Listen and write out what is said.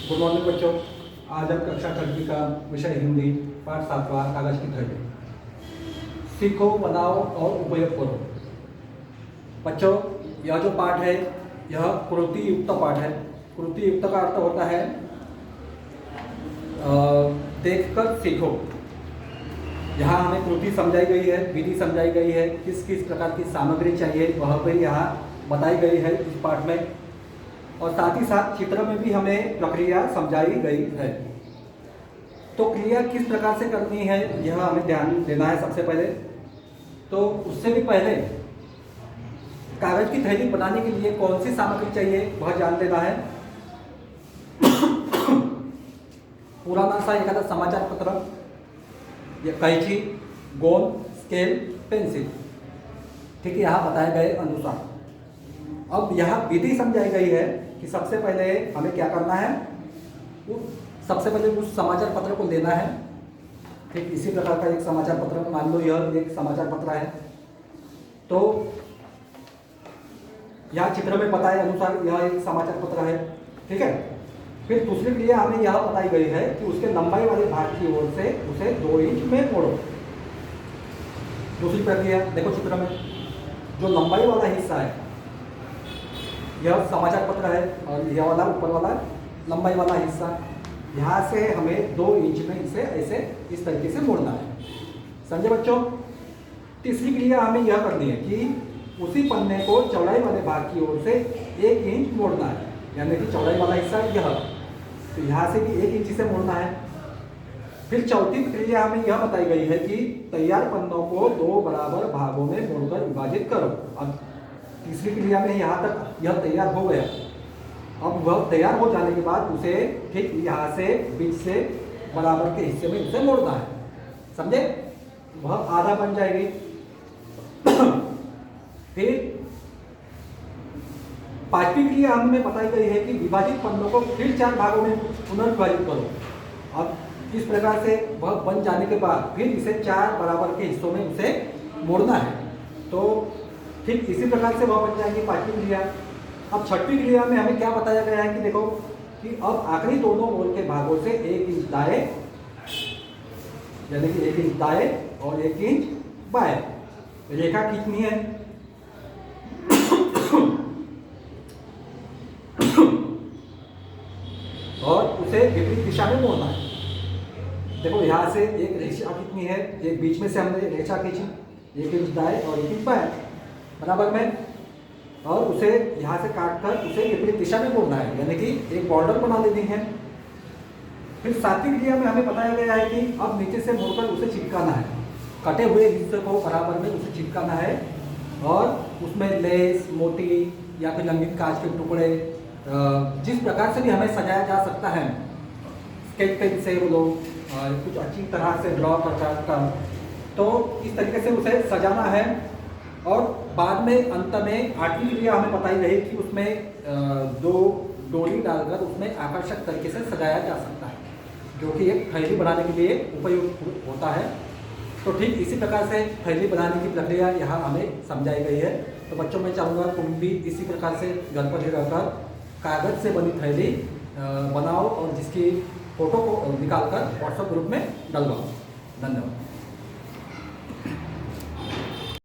Good morning बच्चों। आज हम कक्षा छठी का विषय हिंदी पाठ 7वां कागज की थैली सीखो, बनाओ और उपयोग करो। बच्चों, यह जो पाठ है यह कृति युक्त पाठ है। कृति युक्त का अर्थ होता है देखकर सीखो। यहाँ हमें कृति समझाई गई है, विधि समझाई गई है, किस किस प्रकार की सामग्री चाहिए वह भी यहाँ बताई गई है इस पाठ में, और साथ ही साथ चित्र में भी हमें प्रक्रिया समझाई गई है। तो क्रिया किस प्रकार से करनी है यह हमें ध्यान देना है सबसे पहले। तो उससे भी पहले कागज की थैली बनाने के लिए कौन सी सामग्री चाहिए वह जान लेना है। पुराना सा एखादा समाचार पत्र या कैंची, गोंद, स्केल, पेंसिल, ठीक है, यहाँ बताए गए अनुसार। अब यहाँ विधि समझाई गई है कि सबसे पहले हमें क्या करना है। सबसे पहले उस समाचार पत्र को लेना है। ठीक इसी प्रकार का एक समाचार पत्र, मान लो यह एक समाचार पत्र है, तो यहाँ चित्र में बताए अनुसार यह एक समाचार पत्र है। ठीक है, फिर दूसरी क्रिया हमें यह बताई गई है कि उसके लंबाई वाले भाग की ओर से उसे 2 इंच में मोड़ो। दूसरी प्रक्रिया देखो चित्र में, जो लंबाई वाला हिस्सा है यह समाचार पत्र है, और यह वाला ऊपर वाला लंबाई वाला हिस्सा, यहाँ से हमें 2 इंच में इसे ऐसे इस तरीके से मोड़ना है। समझे बच्चों। तीसरी क्रिया हमें यह करनी है कि उसी पन्ने को चौड़ाई वाले भाग की ओर से 1 इंच मोड़ना है, यानी कि चौड़ाई वाला हिस्सा यह, तो यहाँ से भी 1 इंच से मोड़ना है। फिर चौथी क्रिया हमें यह बताई गई है कि तैयार पन्नों को 2 बराबर भागों में मोड़कर विभाजित करो। अब तीसरी क्रिया में यहाँ तक यह तैयार हो गया। अब वह तैयार हो जाने के बाद उसे ठीक यहाँ से बीच से बराबर के हिस्से में उसे मोड़ना है। समझे, वह आधा बन जाएगी। फिर पांचवी क्रिया हमें बताई गई है कि विभाजित पन्नों को फिर 4 भागों में पुनर्विभाजित करो। अब इस प्रकार से वह बन जाने के बाद फिर इसे 4 बराबर के हिस्सों में उसे मोड़ना है। तो ठीक इसी प्रकार से वह बन जाएगी पांचवी क्रिया। अब छठवीं क्रिया में हमें क्या बताया गया है कि देखो कि अब आखिरी दोनों ओर के भागों से 1 इंच दाएं, यानी कि 1 इंच दाएं और 1 इंच बाएं रेखा खींचनी है। और उसे विपरीत दिशा में मोड़ना है। देखो यहाँ से एक रेखा खींचनी है, एक बीच में से हमने रेखा खींची, 1 इंच दाएं और 1 इंच बाएं बराबर में, और उसे यहाँ से काटकर उसे विपरीत दिशा में मोड़ना है, यानी कि एक बॉर्डर बना लेनी है। फिर सातवीं क्रिया में हमें बताया गया है कि अब नीचे से मोड़कर उसे चिपकाना है, कटे हुए हिस्से को बराबर में उसे चिपकाना है, और उसमें लेस, मोती या फिर रंगीन कांच के टुकड़े, जिस प्रकार से भी हमें सजाया जा सकता है, स्केच पेन से वो लोग कुछ अच्छी तरह से ड्रॉ कर, तो इस तरीके से उसे सजाना है। और बाद में अंत में 8वीं क्रिया हमें बताई गई कि उसमें 2 डोरी डालकर उसमें आकर्षक तरीके से सजाया जा सकता है, जो कि एक थैली बनाने के लिए उपयुक्त होता है। तो ठीक इसी प्रकार से थैली बनाने की प्रक्रिया यहाँ हमें समझाई गई है। तो बच्चों, मैं चाहूँगा तुम भी इसी प्रकार से घर पर ही रहकर कागज़ से बनी थैली बनाओ और जिसकी फ़ोटो को निकाल कर व्हाट्सएप ग्रुप में डलवाओ। धन्यवाद।